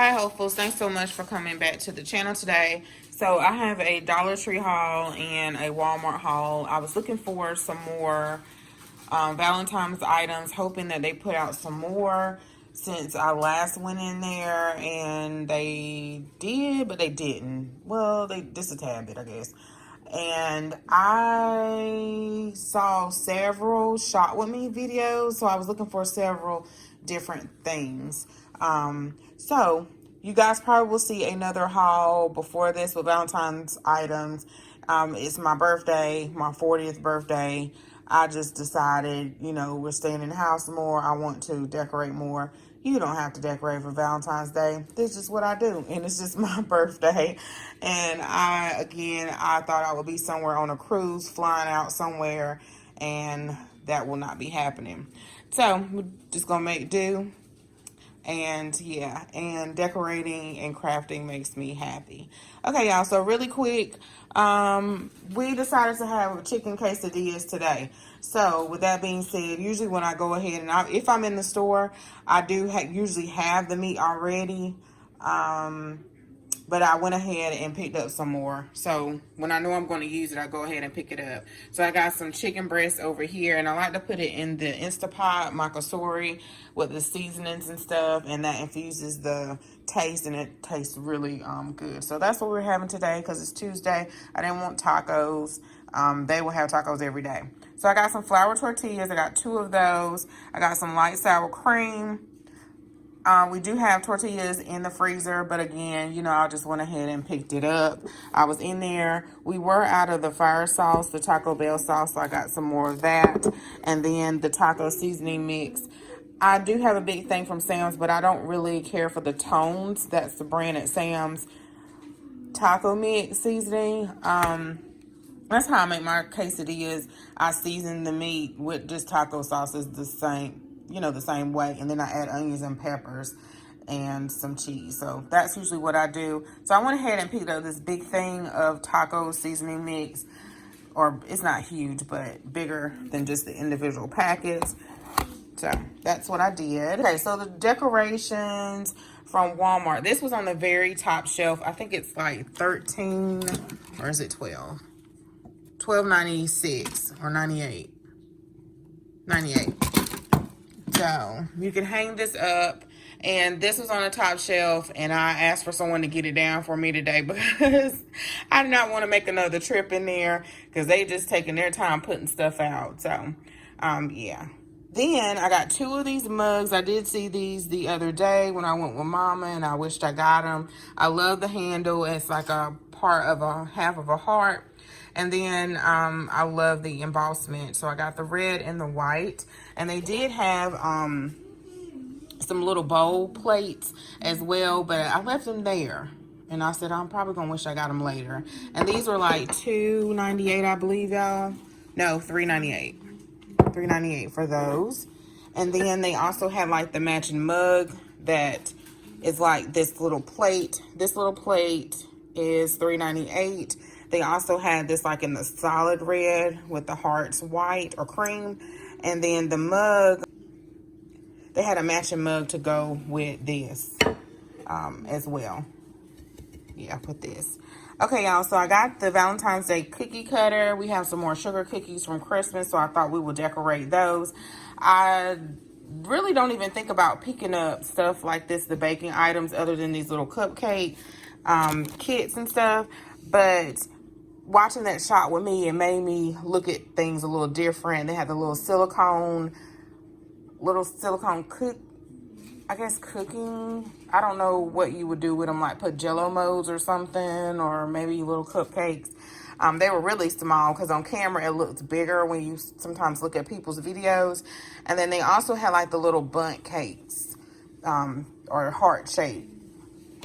Hi hopefuls, thanks so much for coming back to the channel today. So I have a Dollar Tree haul and a Walmart haul. I was looking for some more Valentine's items, hoping that they put out some more since I last went in there, and they did, but they didn't. Well, they just a tad bit, I guess. And I saw several shop with me videos, so I was looking for several different things. So you guys probably will see another haul before this with Valentine's items. It's my birthday, my 40th birthday. I just decided, we're staying in the house more. I want to decorate more. You don't have to decorate for Valentine's Day. This is just what I do, and it's just my birthday. And I thought I would be somewhere on a cruise, flying out somewhere, and that will not be happening. So we're just gonna make do. And yeah, and decorating and crafting makes me happy. Okay, y'all, so really quick, we decided to have chicken quesadillas today. So with that being said, usually when I go ahead and if I'm in the store, I do usually have the meat already. But I went ahead and picked up some more. So when I know I'm going to use it, I go ahead and pick it up. So I got some chicken breast over here, and I like to put it in the Instapot, MKCOMPACTLT, with the seasonings and stuff, and that infuses the taste, and it tastes really good. So that's what we're having today because it's Tuesday. I didn't want tacos. They will have tacos every day. So I got some flour tortillas. I got 2 of those. I got some light sour cream. We do have tortillas in the freezer, but again, I just went ahead and picked it up. I was in there. We were out of the fire sauce, the Taco Bell sauce, so I got some more of that. And then the taco seasoning mix. I do have a big thing from Sam's, but I don't really care for the Tones. That's the brand at Sam's taco mix seasoning. That's how I make my quesadillas. I season the meat with just taco sauces the same way, and then I add onions and peppers and some cheese. So that's usually what I do. So I went ahead and picked up this big thing of taco seasoning mix, or it's not huge, but bigger than just the individual packets. So that's what I did. Okay, so the decorations from Walmart. This was on the very top shelf. I think it's like 13, or is it 12? $12.96 or 98. 98. So you can hang this up, and this was on the top shelf, and I asked for someone to get it down for me today because I did not want to make another trip in there because they just taking their time putting stuff out. So yeah. Then I got 2 of these mugs. I did see these the other day when I went with Mama, and I wished I got them. I love the handle. It's like a part of a half of a heart. And then I love the embossment. So I got the red and the white. And they did have some little bowl plates as well, but I left them there. And I said, I'm probably going to wish I got them later. And these were like $2.98, I believe, y'all. No, $3.98. $3.98 for those. And then they also had like the matching mug that is like this little plate. This little plate is $3.98. They also had this like in the solid red with the hearts white or cream. And then the mug, they had a matching mug to go with this as well. Yeah, put this. Okay, y'all, so I got the Valentine's Day cookie cutter. We have some more sugar cookies from Christmas, so I thought we would decorate those. I really don't even think about picking up stuff like this, the baking items, other than these little cupcake kits and stuff. But watching that shot with me, it made me look at things a little different. They had the little silicone cooking. I don't know what you would do with them, like put jello molds or something, or maybe little cupcakes. They were really small because on camera it looks bigger when you sometimes look at people's videos. And then they also had like the little bundt cakes or heart-shaped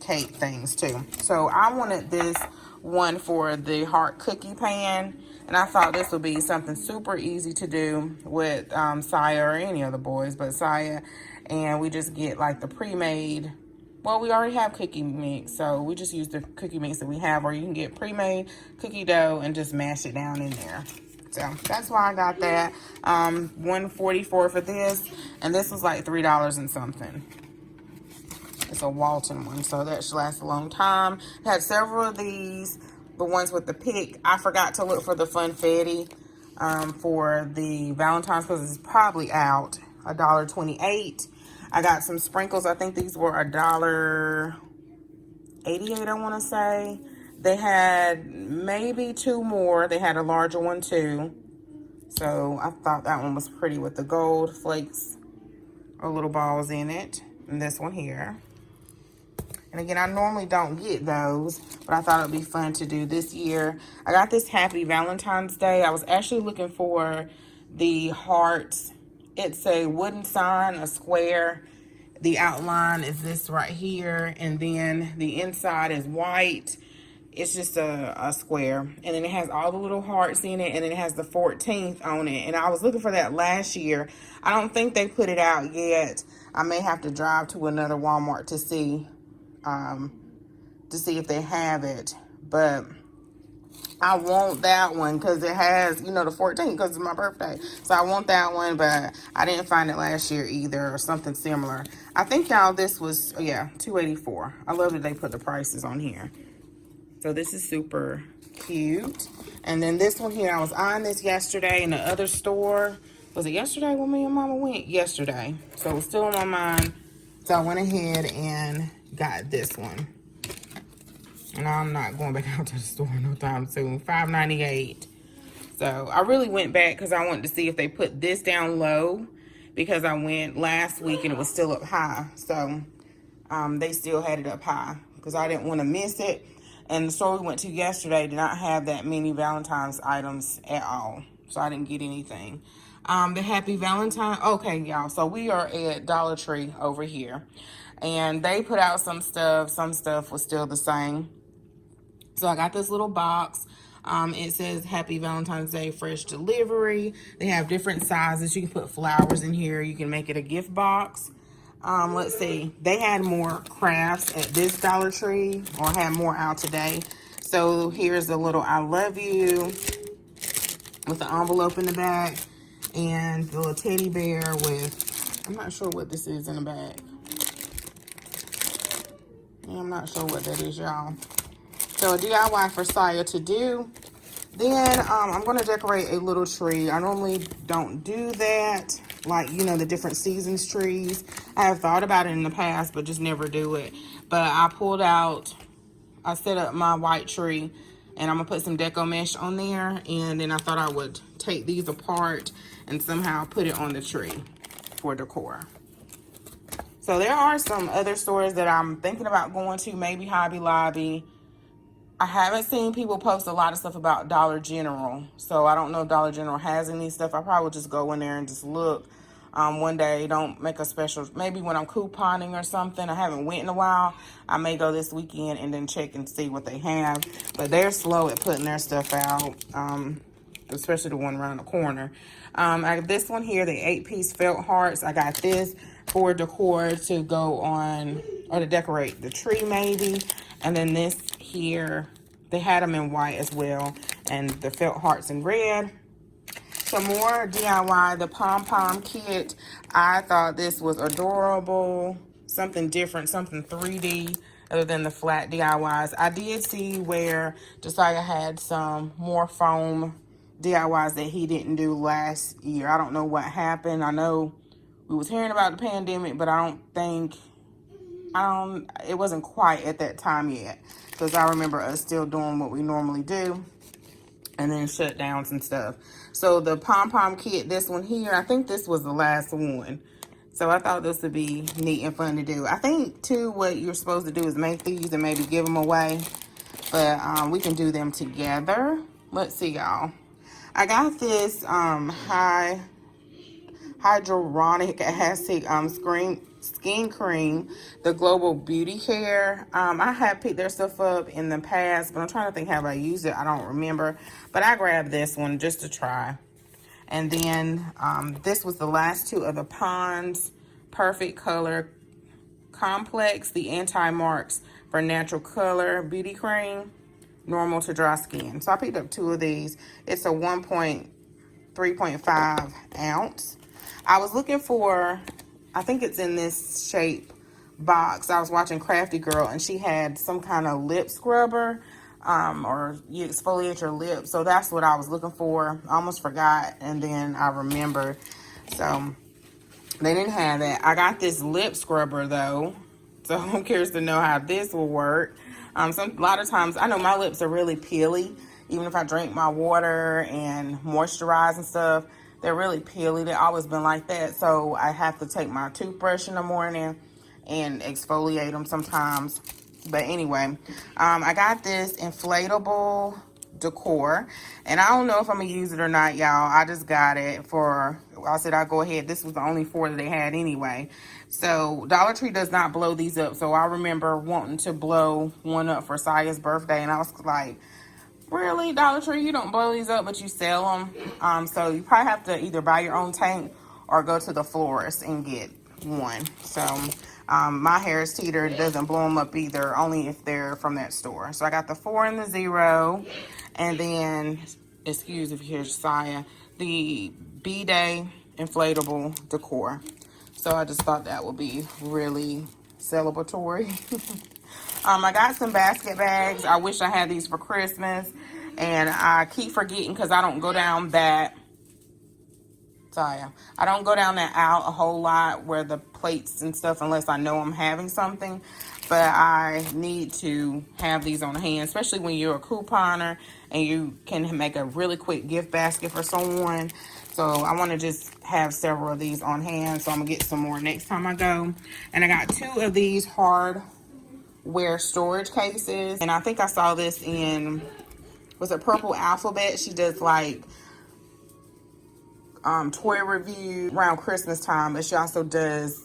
cake things too. So I wanted this one for the heart cookie pan, and I thought this would be something super easy to do with Saya or any of the boys, but Saya. And we just get like the pre-made, well, we already have cookie mix, so we just use the cookie mix that we have, or you can get pre-made cookie dough and just mash it down in there. So that's why I got that. $144 for this, and this was like $3 and something. It's a Walton one, so that should last a long time. Had several of these. The ones with the pick. I forgot to look for the Funfetti for the Valentines because it's probably out. $1.28. I got some sprinkles. I think these were $1.88, I want to say. They had maybe two more. They had a larger one too. So I thought that one was pretty with the gold flakes or little balls in it. And this one here. And again, I normally don't get those, but I thought it'd be fun to do this year. I got this Happy Valentine's Day. I was actually looking for the hearts. It's a wooden sign, a square. The outline is this right here, and then the inside is white. It's just a square, and then it has all the little hearts in it, and then it has the 14th on it. And I was looking for that last year. I don't think they put it out yet. I may have to drive to another Walmart to see if they have it, but I want that one because it has, you know, the 14th because it's my birthday. So I want that one, but I didn't find it last year either or something similar. I think, y'all, this was, yeah, $2.84. I love that they put the prices on here. So this is super cute. And then this one here, I was on this yesterday in the other store. Was it yesterday when me and Mama went? Yesterday. So it was still on my mind. So I went ahead and got this one. And I'm not going back out to the store no time soon. $5.98. So I really went back because I wanted to see if they put this down low, because I went last week and it was still up high. So they still had it up high because I didn't want to miss it. And the store we went to yesterday did not have that many Valentine's items at all. So I didn't get anything. The Happy Valentine. Okay, y'all. So we are at Dollar Tree over here. And they put out some stuff. Some stuff was still the same. So I got this little box. It says Happy Valentine's Day Fresh Delivery. They have different sizes. You can put flowers in here. You can make it a gift box. Let's see. They had more crafts at this Dollar Tree, or had more out today. So here's a little I love you with the envelope in the back, and the little teddy bear with, I'm not sure what this is in the back. Yeah, I'm not sure what that is, y'all. So a DIY for Saya to do. Then I'm going to decorate a little tree. I normally don't do that, like, you know, the different seasons trees. I have thought about it in the past, but just never do it. But I set up my white tree, and I'm going to put some deco mesh on there. And then I thought I would take these apart and somehow put it on the tree for decor. So there are some other stores that I'm thinking about going to, maybe Hobby Lobby. I haven't seen people post a lot of stuff about Dollar General, so I don't know if Dollar General has any stuff. I probably will just go in there and just look one day. Don't make a special, maybe when I'm couponing or something. I haven't went in a while. I may go this weekend and then check and see what they have. But they're slow at putting their stuff out, especially the one around the corner. I have this one here, the 8-piece felt hearts. I got this for decor to go on, or to decorate the tree maybe. And then this here, they had them in white as well, and the felt hearts in red. Some more DIY, the pom-pom kit. I thought this was adorable, something different, something 3D other than the flat DIYs. I did see where Josiah had some more foam DIYs that he didn't do last year. I don't know what happened. I know we was hearing about the pandemic, but it wasn't quite at that time yet, because I remember us still doing what we normally do, and then shutdowns and stuff. So the pom-pom kit, this one here, I think this was the last one. So I thought this would be neat and fun to do. I think, too, what you're supposed to do is make these and maybe give them away. But we can do them together. Let's see, y'all. I got this hyaluronic acid skin cream, the Global Beauty Care. I have picked their stuff up in the past, but I'm trying to think, have I used it? I don't remember. But I grabbed this one just to try. And then this was the last two of the Pond's Perfect Color Complex, the Anti-Marks for Natural Color Beauty Cream, normal to dry skin. So I picked up two of these. It's a 3.5 ounce. I was looking for, I think it's in this shape, box. I was watching Crafty Girl, and she had some kind of lip scrubber, or you exfoliate your lips. So that's what I was looking for. I almost forgot, and then I remembered. So they didn't have that. I got this lip scrubber though, so I'm curious to know how this will work. A lot of times, I know my lips are really peely. Even if I drink my water and moisturize and stuff, they're really peely. They've always been like that. So I have to take my toothbrush in the morning and exfoliate them sometimes. But anyway, I got this inflatable decor, and I don't know if I'm gonna use it or not, y'all. I just got it for, I said I'll go ahead. This was the only 4 that they had anyway. So Dollar Tree does not blow these up. So I remember wanting to blow one up for Saya's birthday, and I was like, really, Dollar Tree, you don't blow these up, but you sell them. So you probably have to either buy your own tank or go to the florist and get one. So my Harris Teeter doesn't blow them up either, only if they're from that store. So I got the 4 and the 0, and then, excuse if you hear Saya, the B-Day inflatable decor. So I just thought that would be really celebratory. I got some basket bags. I wish I had these for Christmas, and I keep forgetting because I don't go down that, I don't go down that aisle a whole lot where the plates and stuff, unless I know I'm having something. But I need to have these on hand, especially when you're a couponer and you can make a really quick gift basket for someone. So I want to just have several of these on hand. So I'm gonna get some more next time I go. And I got 2 of these hardware storage cases, and I think I saw this in, was it Purple Alphabet? She does like toy review around Christmas time, but she also does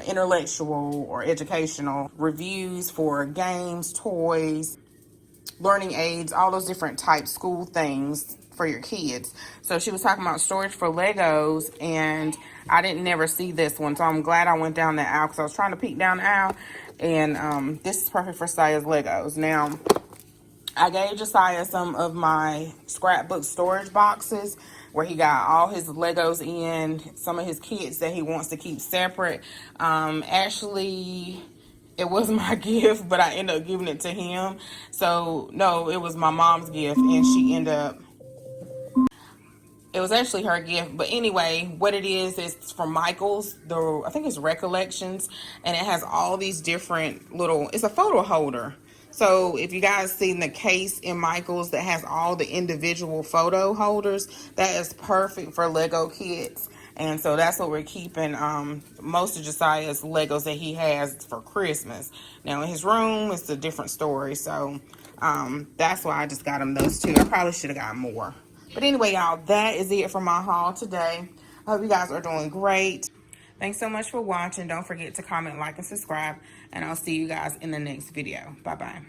intellectual or educational reviews for games, toys, learning aids, all those different type school things for your kids. So she was talking about storage for Legos, and I didn't never see this one, so I'm glad I went down that aisle because I was trying to peek down the aisle, and this is perfect for Saya's Legos. Now, I gave Josiah some of my scrapbook storage boxes where he got all his Legos in, some of his kits that he wants to keep separate. Actually, it was my gift, but I ended up giving it to him. So, no, it was my mom's gift, and she ended up, it was actually her gift. But anyway, what it is, it's from Michael's, I think it's Recollections, and it has all these different little, it's a photo holder. So if you guys seen the case in Michael's that has all the individual photo holders, that is perfect for Lego kits. And so that's what we're keeping most of Josiah's Legos that he has for Christmas. Now in his room, it's a different story. So that's why I just got him those 2. I probably should have got more. But anyway, y'all, that is it for my haul today. I hope you guys are doing great. Thanks so much for watching. Don't forget to comment, like, and subscribe. And I'll see you guys in the next video. Bye-bye.